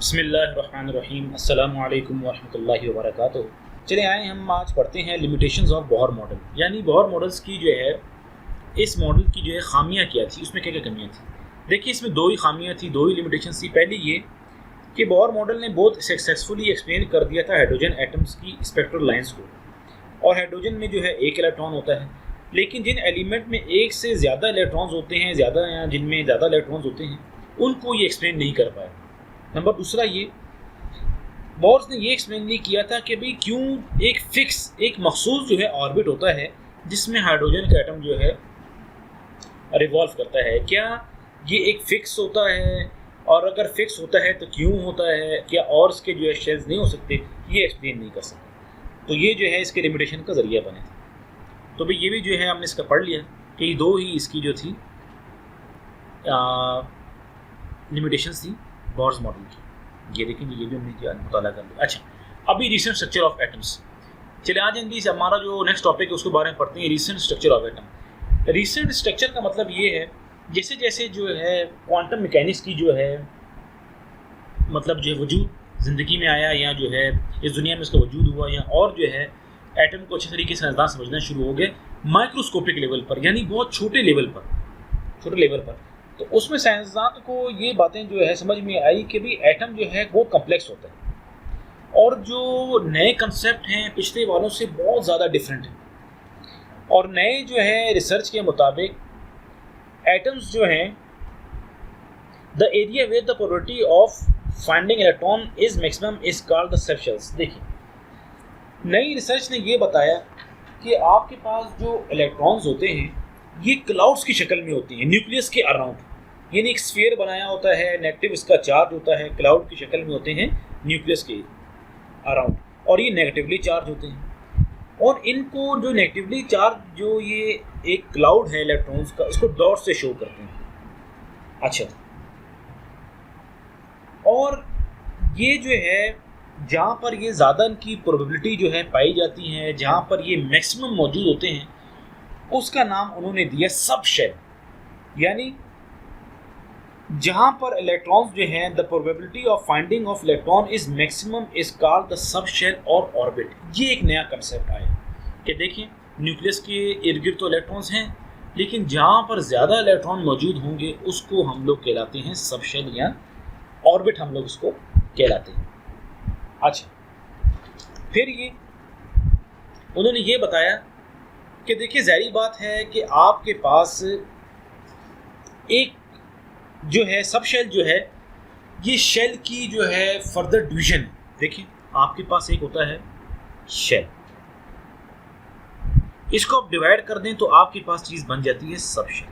बिस्मिल्लाहिर्रहमानिर्रहीम अस्सलामु अलैकुम वरहमतुल्लाहि वबरकातुहू। चले आए हम आज पढ़ते हैं लिमिटेशंस ऑफ बोहर मॉडल, यानी बोहर मॉडल्स की जो है इस मॉडल की जो है खामियां क्या थी, उसमें क्या क्या कमियां थी। देखिए इसमें दो ही खामियां थी, दो ही लिमिटेशंस थी। पहली ये कि बोहर मॉडल ने बहुत सक्सेसफुली एक्सप्लेन कर दिया था हाइड्रोजन एटम्स की स्पेक्ट्रल लाइंस को, और हाइड्रोजन में जो है एक इलेक्ट्रॉन होता है, लेकिन जिन एलिमेंट में एक से ज़्यादा इलेक्ट्रॉन्स होते हैं, ज़्यादा या जिनमें ज़्यादा इलेक्ट्रॉन्स होते हैं, उनको ये एक्सप्लेन नहीं कर पाया। नंबर दूसरा ये बोर्स ने ये एक्सप्लेन नहीं किया था कि भाई क्यों एक फिक्स एक मखसूस जो है ऑर्बिट होता है जिसमें हाइड्रोजन का एटम जो है रिवॉल्व करता है, क्या ये एक फिक्स होता है, और अगर फिक्स होता है तो क्यों होता है, क्या और इसके जो है शेल्स नहीं हो सकते, ये एक्सप्लेन नहीं कर सकते। तो ये जो है इसके लिमिटेशन का जरिया बने थे। तो भाई ये भी जो है हमने इसका पढ़ लिया कि दो ही इसकी जो थी लिमिटेशंस थी बोर्स मॉडल की। ये देखेंगे, ये भी हमने जो मुताला कर लिया। अच्छा, अभी रिसेंट स्ट्रक्चर ऑफ एटम्स। चले आ जाएंगे, हमारा जो नेक्स्ट टॉपिक है उसके बारे में पढ़ते हैं, recent structure of atom. Recent structure का मतलब ये है जैसे जैसे जो है क्वांटम मैकेनिक्स की जो है मतलब जो है वजूद ज़िंदगी में आया, या जो है इस दुनिया में इसका वजूद हुआ, या और जो है एटम को अच्छे तरीके से साइंसदान समझना शुरू हो गए माइक्रोस्कोपिक लेवल पर, यानी बहुत छोटे लेवल पर। तो उसमें साइंसदान को ये बातें जो है समझ में आई कि भाई एटम जो है बहुत कम्प्लेक्स होता है, और जो नए कंसेप्ट हैं पिछले वालों से बहुत ज़्यादा डिफरेंट हैं। और नए जो है रिसर्च के मुताबिक एटम्स जो हैं the area where the probability of finding electron is maximum is called the subshells. देखिए नई रिसर्च ने ये बताया कि आपके पास जो इलेक्ट्रॉन्स होते हैं ये क्लाउड्स की शक्ल में होती हैं न्यूक्लियस के अराउंड, यानी एक स्फीयर बनाया होता है, नेगेटिव इसका चार्ज होता है, क्लाउड की शक्ल में होते हैं न्यूक्लियस के अराउंड, और ये नेगेटिवली चार्ज होते हैं। और इनको जो नेगेटिवली चार्ज जो ये एक क्लाउड है इलेक्ट्रॉन्स का, इसको डॉट से शो करते हैं। अच्छा, और ये जो है जहाँ पर ये ज़्यादा इनकी प्रोबेबिलिटी जो है पाई जाती है, जहाँ पर ये मैक्सिमम मौजूद होते हैं, उसका नाम उन्होंने दिया सब शेल। यानी जहां पर इलेक्ट्रॉन्स जो हैं the probability of finding of electron is maximum is called the sub shell और ऑर्बिट। ये एक नया कंसेप्ट आया कि देखिए न्यूक्लियस के इर्द गिर्द तो इलेक्ट्रॉन्स हैं, लेकिन जहां पर ज़्यादा इलेक्ट्रॉन मौजूद होंगे उसको हम लोग कहलाते हैं सब शेल या ऑर्बिट, हम लोग उसको कहलाते हैं। अच्छा, फिर ये उन्होंने ये बताया कि देखिए ज़ाहिर बात है कि आपके पास एक जो है सब शेल जो है ये शेल की जो है फर्दर डिवीजन। देखिए आपके पास एक होता है शेल, इसको आप डिवाइड कर दें तो आपके पास चीज़ बन जाती है सब शेल,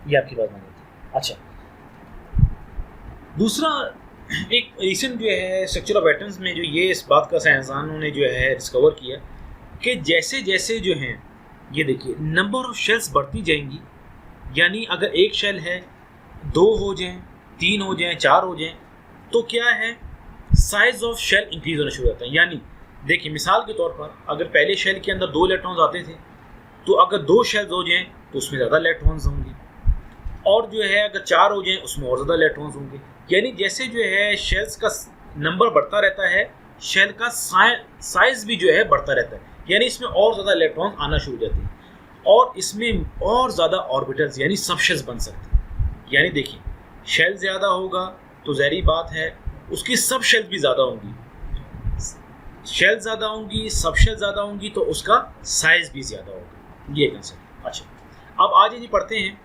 ये आपकी बात बन जाती है। अच्छा, दूसरा एक रिसेंट जो है स्ट्रक्चर ऑफ एटम्स में जो ये इस बात का साइंसदानों ने जो है डिस्कवर किया कि जैसे जैसे जो हैं ये देखिए नंबर ऑफ शेल्स बढ़ती जाएंगी, यानी अगर एक शेल है 2 हो जाएं, 3 हो जाएं, 4 हो जाएं, तो क्या है साइज ऑफ शेल इंक्रीज होना शुरू होता है। यानी देखिए मिसाल के तौर पर अगर पहले शेल के अंदर 2 इलेक्ट्रॉन्स आते थे, तो अगर 2 शेल्स हो जाएं तो उसमें ज़्यादा इलेक्ट्रॉन्स होंगे, और जो है अगर 4 हो जाएं उसमें और ज़्यादा इलेक्ट्रॉन्स होंगे। यानी जैसे जो है शेल्स का नंबर बढ़ता रहता है, शेल का साइज भी जो है बढ़ता रहता है, यानी इसमें और ज़्यादा इलेक्ट्रॉन आना शुरू हो जाते हैं, और इसमें और ज़्यादा ऑर्बिटल्स यानी सब शेल्स बन सकते हैं। यानी देखिए शेल ज़्यादा होगा तो ज़ाहिर बात है उसकी सब शेल्स भी ज़्यादा होंगी, शेल ज़्यादा होंगी, सब शेल ज़्यादा होंगी, तो उसका साइज़ भी ज़्यादा होगा। ये कंसेप्ट। अच्छा, अब आज ये पढ़ते हैं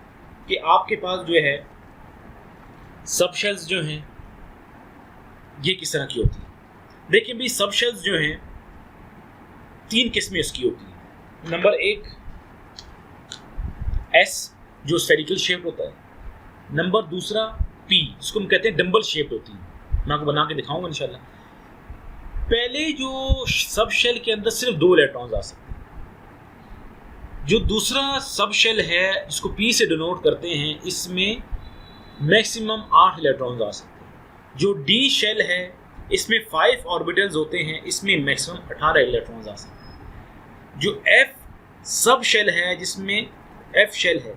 कि आपके पास जो है सब शेल्स जो हैं ये किस तरह की होती है। देखिए भाई सब शेल्स जो हैं 3 किस्में इसकी होती हैं। नंबर 1 एस जो स्फेरिकल शेप होता है, नंबर दूसरा पी जिसको हम कहते हैं डंबल शेप होती है, मैं आपको बना के दिखाऊंगा इंशाल्लाह। पहले जो सब शेल के अंदर सिर्फ 2 इलेक्ट्रॉन्स आ सकते हैं, जो दूसरा सब शेल है जिसको पी से डिनोट करते हैं, इसमें मैक्सिमम 8 इलेक्ट्रॉन्स आ सकते हैं। जो डी शेल है इसमें 5 ऑर्बिटल्स होते हैं, इसमें मैक्सिमम 18 इलेक्ट्रॉन्स आ सकते हैं। जो एफ सब शेल है जिसमें एफ शेल है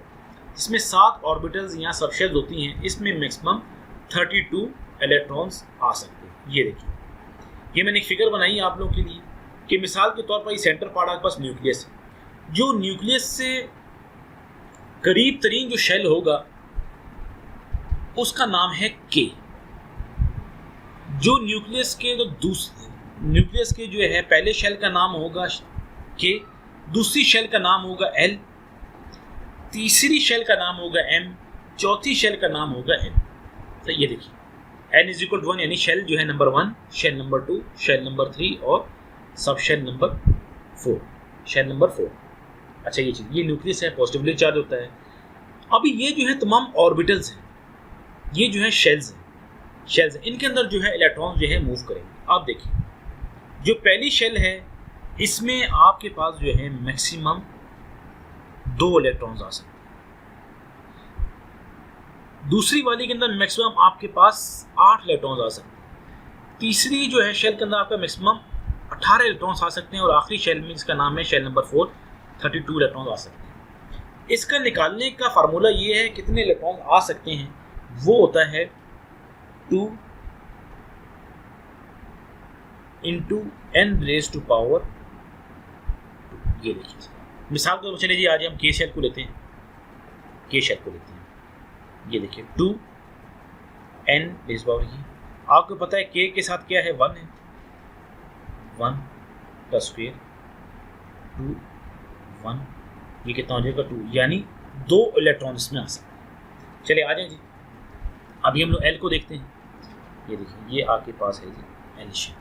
इसमें 7 ऑर्बिटल्स या सबशेल्स होती हैं, इसमें मैक्सिमम 32 इलेक्ट्रॉन्स आ सकते हैं। ये देखिए, ये मैंने एक फिगर बनाई है आप लोगों के लिए कि मिसाल के तौर पर ये सेंटर पार्ट आपके पास न्यूक्लियस है। जो न्यूक्लियस से करीब तरीन जो शेल होगा उसका नाम है के। जो न्यूक्लियस के न्यूक्लियस के जो है पहले शेल का नाम होगा के, दूसरी शेल का नाम होगा एल, तीसरी शेल का नाम होगा एम, चौथी शेल का नाम होगा एन। तो ये देखिए एन इज इक्वल टू 1 यानी शेल जो है number 1, shell number 2, shell number 3 और सब शेल नंबर 4, शेल नंबर 4। अच्छा ये चीज़, ये न्यूक्लियस है, पॉजिटिवली चार्ज होता है। अभी ये जो है तमाम ऑर्बिटल्स हैं, ये जो है शेल्स हैं, शेल्स हैं, इनके अंदर जो है इलेक्ट्रॉन जो है मूव करेंगे। आप देखिए जो पहली शेल है इसमें आपके पास जो है मैक्सिमम 2 इलेक्ट्रॉन्स आ सकते हैं। दूसरी वाली के अंदर मैक्सिमम आपके पास 8 इलेक्ट्रॉन्स आ सकते हैं। तीसरी जो है शेल के अंदर आपका मैक्सिमम 18 इलेक्ट्रॉन्स आ सकते हैं और आखिरी शेल में इसका नाम है शेल नंबर 4, 32 इलेक्ट्रॉन्स आ सकते हैं। इसका निकालने का फार्मूला ये है कितने इलेक्ट्रॉन्स आ सकते हैं, वो होता है 2 × n⁻²। ये देखिए मिसाल के तौर पर चलिए जी आज हम के शेल को लेते हैं, के शेल को लेते हैं। ये देखिए 2 n⁻²। आपको पता है के के साथ क्या है, 1 है, 1 का स्क्वायर 2 1, ये कितना हो जाएगा 2, यानी 2 इलेक्ट्रॉन इसमें आ सकते हैं। चलिए आ जाए जी, अभी हम लोग एल को देखते हैं। ये देखिए ये आपके पास है जी एल शेल।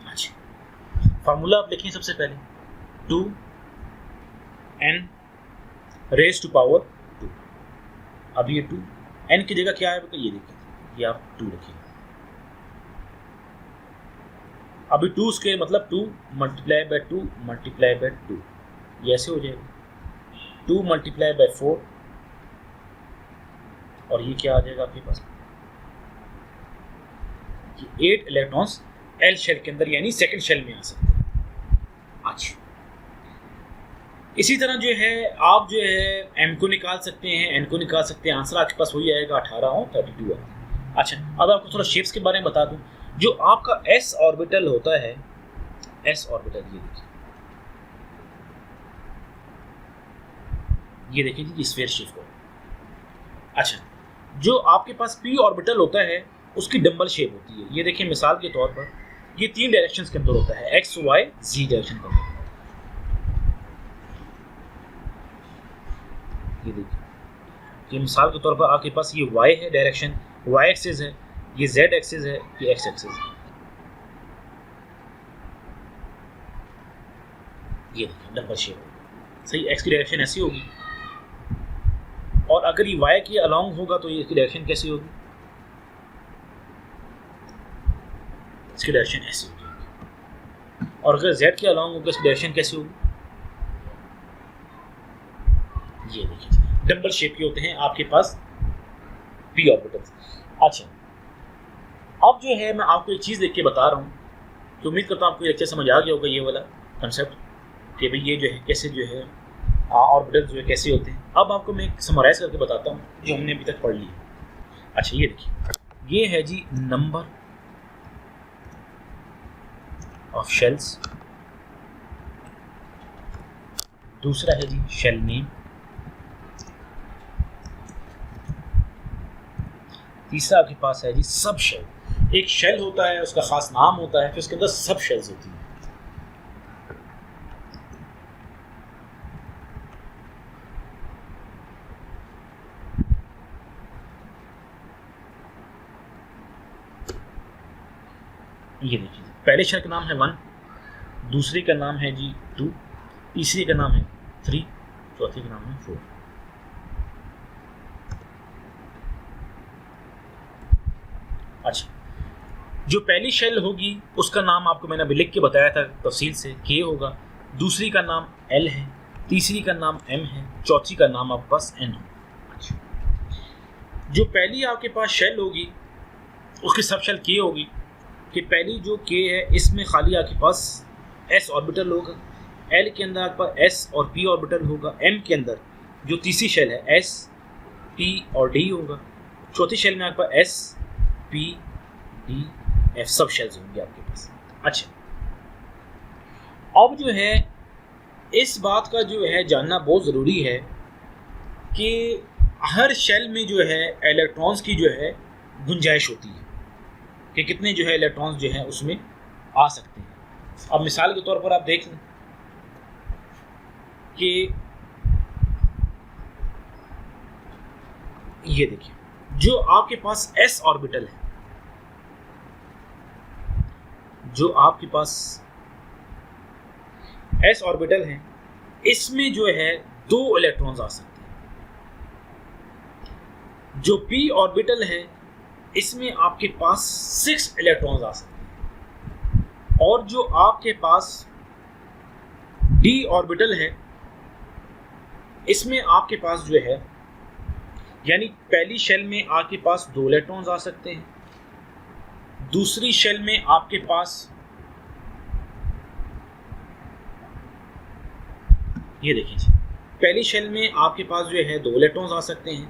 अच्छा फार्मूला आप लिखिए सबसे पहले 2 n⁻²। अब ये 2 n की जगह क्या है, ये देखिए ये आप 2 लिखिए। अभी 2 स्क्वायर मतलब 2 × 2 × 2, ये ऐसे हो जाएगा 2 × 4 और ये क्या आ जाएगा आपके पास, ये 8 इलेक्ट्रॉन्स एल शेल के अंदर यानी सेकंड शेल में आ सकते हैं। अच्छा इसी तरह जो है आप जो है एम को निकाल सकते हैं, एन को निकाल सकते हैं, आंसर आपके पास हो जाएगा 18 और 32 है। अच्छा अब आपको थोड़ा शेप्स के बारे में बता दूं। जो आपका एस ऑर्बिटल होता है, एस ऑर्बिटल ये देखिए जी स्फीयर शेप को। अच्छा जो आपके पास पी ऑर्बिटल होता है उसकी डंबल शेप होती है। ये देखिए मिसाल के तौर पर ये 3 डायरेक्शंस के अंदर होता है, एक्स वाई जी डायरेक्शन के अंदर। ये देखिए ये मिसाल के तौर पर आपके पास ये वाई है डायरेक्शन, वाई एक्सिस है, ये जेड एक्सिस है, ये एक्स एक्सिस है। ये देखिए डबल शेप सही, एक्स की डायरेक्शन ऐसी होगी और अगर ये वाई के अलोंग होगा तो ये इसकी डायरेक्शन कैसी होगी, इसकी डायरेक्शन ऐसी होगी। और अगर जेड के अलोंग होगा इसकी डायरेक्शन कैसी होगी, ये देखिए डबल शेप के होते हैं आपके पास पी ऑर्बिटल्स। अच्छा अब जो है मैं आपको एक चीज़ देख के बता रहा हूँ तो उम्मीद करता हूँ आपको लेक्चर समझ आ गया होगा, ये वाला कंसेप्ट कि भाई ये जो है कैसे जो है ऑर्बिटल्स जो है कैसे होते हैं। अब आपको मैं समराइज करके बताता हूँ जो हमने अभी तक पढ़ लिया। अच्छा ये देखिए ये है जी नंबर ऑफ शेल्स, दूसरा है जी शेल नेम, तीसरा आपके पास है जी सब शेल। एक शेल होता है उसका खास नाम होता है, फिर उसके अंदर सब शेल्स होती हैं। ये देखिए पहले शेल का नाम है 1, दूसरी का नाम है जी 2, तीसरी का नाम है 3, चौथी का नाम है 4। अच्छा जो पहली शेल होगी उसका नाम आपको मैंने अभी लिख के बताया था तफसील से, के होगा, दूसरी का नाम एल है, तीसरी का नाम एम है, चौथी का नाम आपके पास एन है। अच्छा जो पहली आपके पास शेल होगी उसकी सब शेल के होगी कि पहली जो के है इसमें खाली आपके पास एस ऑर्बिटल होगा, एल के अंदर आपके पास एस और पी ऑर्बिटल होगा, एम के अंदर जो तीसरी शेल है एस पी और डी होगा, चौथी शेल में आपके पास S P D F sub shells होंगे आपके पास। अच्छा, अब जो है इस बात का जो है जानना बहुत ज़रूरी है कि हर शेल में जो है इलेक्ट्रॉन्स की जो है गुंजाइश होती है कि कितने जो है इलेक्ट्रॉन्स जो है उसमें आ सकते हैं। अब मिसाल के तौर पर आप देख लें कि ये देखिए, जो आपके पास s ऑर्बिटल है, जो आपके पास s ऑर्बिटल है, इसमें जो है 2 इलेक्ट्रॉन्स आ सकते हैं। जो p ऑर्बिटल है, इसमें आपके पास 6 इलेक्ट्रॉन्स आ सकते हैं। और जो आपके पास d ऑर्बिटल है, इसमें आपके पास जो है, यानी पहली शेल में आपके पास 2 इलेक्ट्रॉन्स आ सकते हैं, दूसरी शेल में आपके पास ये देखिए, पहली शेल में आपके पास जो है 2 इलेक्ट्रॉन्स आ सकते हैं,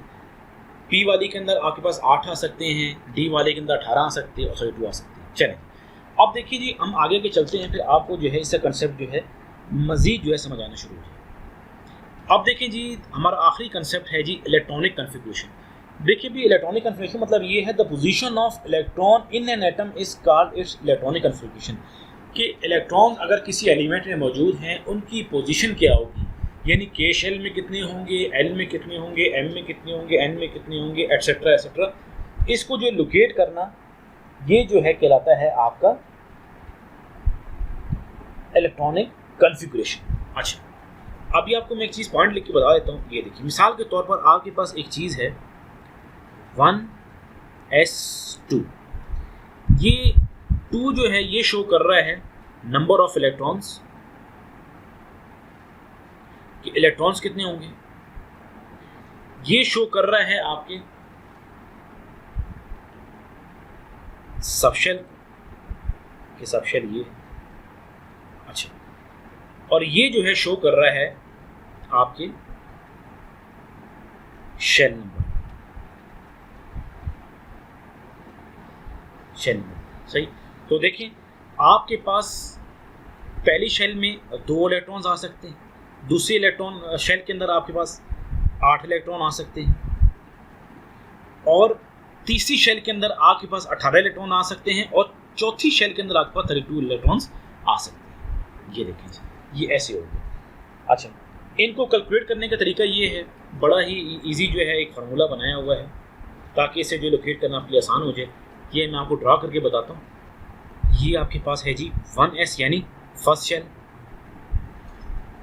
पी वाली के अंदर आपके पास 8 आ सकते हैं, डी वाले के अंदर 18 आ सकते हैं और सॉरी 2 आ सकते हैं। चलें, अब देखिए जी, हम आगे के चलते हैं, फिर आपको जो है इसका कंसेप्ट जो है मज़ीद जो है समझ आना शुरू हो जाए। अब देखिए जी, हमारा आखिरी कंसेप्ट है जी इलेक्ट्रॉनिक कन्फिगरेशन। देखिए भी, इलेक्ट्रॉनिक कन्फिगरेशन मतलब ये है the position of electron in an atom is called its electronic configuration, कि इलेक्ट्रॉन अगर किसी एलिमेंट में मौजूद हैं उनकी पोजीशन क्या होगी, यानी के शेल में कितने होंगे, एल में कितने होंगे, एम में कितने होंगे, एन में कितने होंगे, एटसेट्रा एटसेट्रा। इसको जो लोकेट करना, ये जो है कहलाता है आपका इलेक्ट्रॉनिक कन्फिगरेशन। अच्छा, अभी आपको मैं एक चीज़ पॉइंट लिख के बता देता हूँ। ये देखिए, मिसाल के तौर पर आपके पास एक चीज़ है 1s2, ये 2 जो है ये शो कर रहा है नंबर ऑफ इलेक्ट्रॉन्स, कि इलेक्ट्रॉन्स कितने होंगे। ये शो कर रहा है आपके सबशेल, कि सबशेल ये। अच्छा, और ये जो है शो कर रहा है आपके शेल नंबर, शेल नंबर। सही, तो देखिए आपके पास पहली शेल में 2 इलेक्ट्रॉन्स आ सकते हैं, दूसरी इलेक्ट्रॉन शेल के अंदर आपके पास 8 इलेक्ट्रॉन आ सकते हैं, और तीसरी शेल के अंदर आपके पास 18 इलेक्ट्रॉन आ सकते हैं, और चौथी शेल के अंदर आपके पास 32 इलेक्ट्रॉन्स आ सकते हैं। ये देखिए, ये ऐसे हो गया। अच्छा, इनको कैलकुलेट करने का तरीका ये है, बड़ा ही इजी जो है एक फार्मूला बनाया हुआ है ताकि इसे जो लोकेट करना आपके लिए आसान हो जाए। ये मैं आपको ड्रा करके बताता हूँ। ये आपके पास है जी 1s यानी फर्स्ट शेल,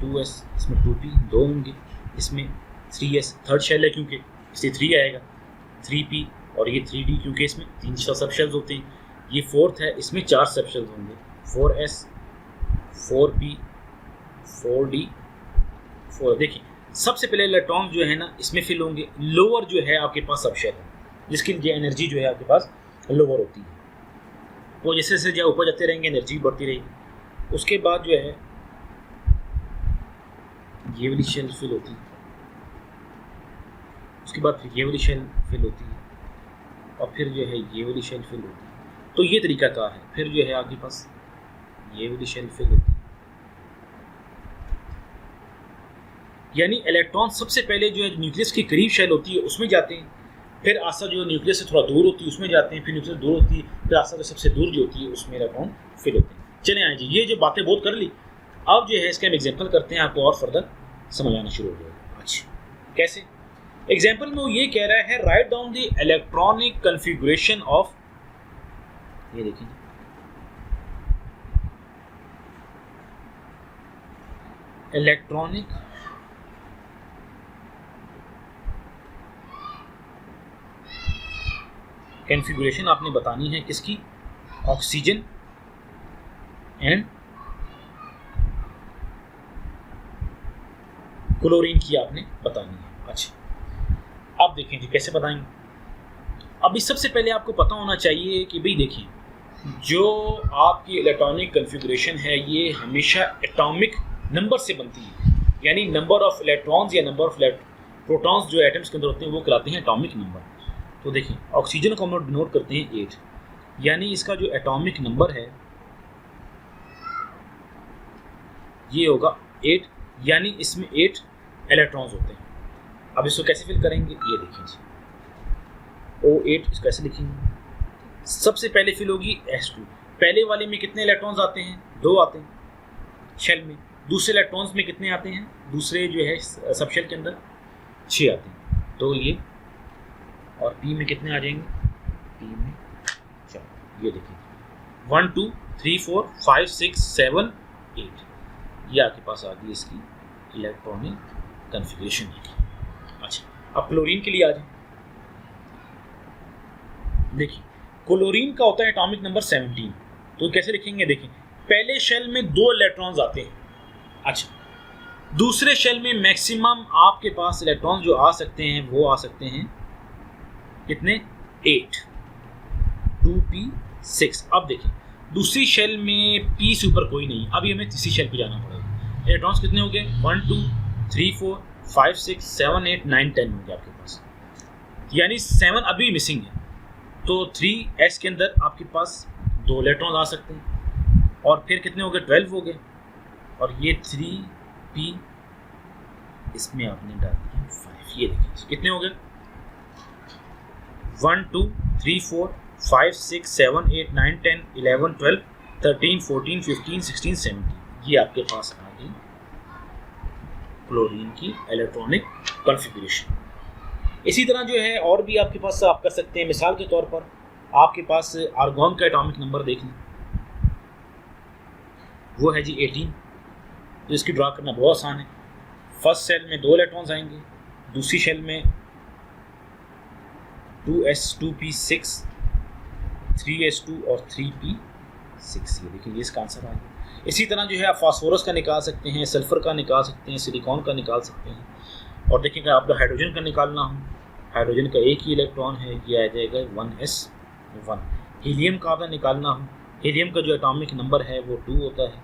2s, इसमें 2p 2 होंगे, इसमें 3s थर्ड शेल है क्योंकि इससे 3 आएगा, 3p और ये 3d क्योंकि इसमें 3 सब शेल्स होते हैं, ये फोर्थ है, इसमें 4 सब शेल्स होंगे, 4s 4p 4d 4। देखिए, सबसे पहले इलेक्ट्रॉन जो है ना इसमें फिल होंगे, लोअर जो है आपके पास सब शेल है जिसकी एनर्जी जो है आपके पास लोअर होती है, वो जैसे जैसे जो ऊपर जाते रहेंगे एनर्जी बढ़ती रहेगी। उसके बाद जो है ये वाली शेल फिल होती है, उसके बाद फिर ये वाली शेल फिल होती है, और फिर जो है ये वाली शेल फिल होती है। तो ये तरीका क्या है, फिर जो है आपके पास ये वाली शेल फिल होती है, यानी इलेक्ट्रॉन सबसे पहले जो है न्यूक्लियस के करीब शेल होती है उसमें जाते हैं, फिर आस्था जो न्यूक्लियस से थोड़ा दूर होती है उसमें जाते हैं, फिर न्यूक्लियस दूर होती है, फिर आस्था जो सबसे दूर जो होती है उसमें इलेक्ट्रॉन फिल होते हैं। चले आए जी, ये जो बातें बहुत कर ली, अब जो है इसका हम एग्जाम्पल करते हैं, आपको और फर्दर समझ आना शुरू हो जाएगा। अच्छा, कैसे? एग्जाम्पल में वो ये कह रहा है write down the electronic configuration of, ये देखिए इलेक्ट्रॉनिक कॉन्फ़िगरेशन आपने बतानी है किसकी, ऑक्सीजन एंड क्लोरीन की आपने बतानी है। अच्छा, अब देखें जी कैसे बताएंगे। अभी सबसे पहले आपको पता होना चाहिए कि भाई देखिए, जो आपकी इलेक्ट्रॉनिक कॉन्फ़िगरेशन है ये हमेशा एटॉमिक नंबर से बनती है, यानी नंबर ऑफ इलेक्ट्रॉन्स या नंबर ऑफ प्रोटॉन्स जो एटम्स के अंदर होते हैं वो कहलाते हैं एटॉमिक नंबर। तो देखिए ऑक्सीजन को हम लोग डिनोट करते हैं 8, यानी इसका जो एटॉमिक नंबर है ये होगा 8, यानी इसमें 8 इलेक्ट्रॉन्स होते हैं। अब इसको कैसे फिल करेंगे ये देखिए जी, O8 इसको कैसे लिखेंगे, सबसे पहले फिल होगी S2। पहले वाले में कितने इलेक्ट्रॉन्स आते हैं, 2 आते हैं शेल में। दूसरे इलेक्ट्रॉन्स में कितने आते हैं, दूसरे जो है सब शेल के अंदर 6 आते हैं। तो ये और P में कितने आ जाएंगे, P में 4। ये देखिए 1 2 3 4 5 6 7 8, ये आपके पास आ गई इसकी इलेक्ट्रॉनिक कन्फिग्रेशन है। अच्छा अब क्लोरीन के लिए आ जाए। देखिए क्लोरीन का होता है एटॉमिक नंबर 17। तो कैसे लिखेंगे, देखिए पहले शेल में 2 इलेक्ट्रॉन्स आते हैं। अच्छा दूसरे शेल में मैक्सिमम आपके पास इलेक्ट्रॉन जो आ सकते हैं वो आ सकते हैं कितने, 8 2p6। अब देखिए दूसरी शेल में p से ऊपर कोई नहीं, अभी हमें तीसरी शेल पे जाना पड़ेगा। इलेक्ट्रॉन्स कितने हो गए, 1 2 3 4 5 6 7 8 9 10 हो गए आपके पास, यानी 7 अभी मिसिंग है। तो 3s के अंदर आपके पास 2 इलेक्ट्रॉन आ सकते हैं, और फिर कितने हो गए, 12 हो गए। और ये 3p इसमें आपने डाल दिया 5, ये देखिए कितने हो गए, 1 2 3 4 5 6 7 8 9 10 11 12 13 14 15 16 17, ये आपके पास आ गई क्लोरीन की इलेक्ट्रॉनिक कॉन्फ़िगरेशन। इसी तरह जो है और भी आपके पास आप कर सकते हैं। मिसाल के तौर पर आपके पास आर्गॉन का एटॉमिक नंबर देख लें, वो है जी 18। तो इसकी ड्रा करना बहुत आसान है। फर्स्ट शेल में 2 इलेक्ट्रॉन्स आएंगे, दूसरी शेल में 2s2p6 3s2 और 3p6, ये देखिए ये इसका आंसर आ गया। इसी तरह जो है आप फास्फोरस का निकाल सकते हैं, सल्फर का निकाल सकते हैं, सिलिकॉन का निकाल सकते हैं। और देखिए आपको हाइड्रोजन का निकालना हो, हाइड्रोजन का एक ही इलेक्ट्रॉन है, ये आ जाएगा 1s1। हीलियम का आपका निकालना हो, हीलियम का जो एटॉमिक नंबर है वो 2 होता है,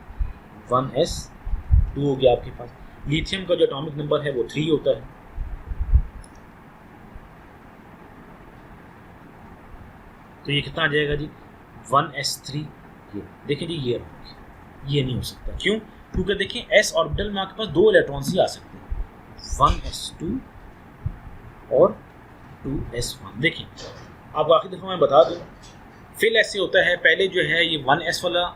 1s2 हो गया आपके पास। लिथियम का जो एटॉमिक नंबर है वो 3 होता है। तो ये कितना आ जाएगा जी, 1s3। ये देखिए जी ये नहीं हो सकता, क्यों, क्योंकि देखिए s ऑर्बिटल में आपके पास 2 इलेक्ट्रॉन्स ही आ सकते हैं, 1s2 और 2s1। देखिए आपको आखिरी दफ़ा मैं बता दूं, फिल ऐसे होता है, पहले जो है ये 1s वाला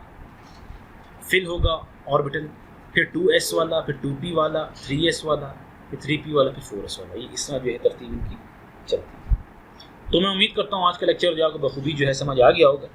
फिल होगा ऑर्बिटल, फिर 2s वाला, फिर 2p वाला, 3s वाला, फिर 3p वाला, फिर 4s वाला। ये इस तरह जो है तरतीब इनकी चलती है। तो मैं उम्मीद करता हूँ आज का लेक्चर जो आपको बखूबी जो है समझ आ गया होगा।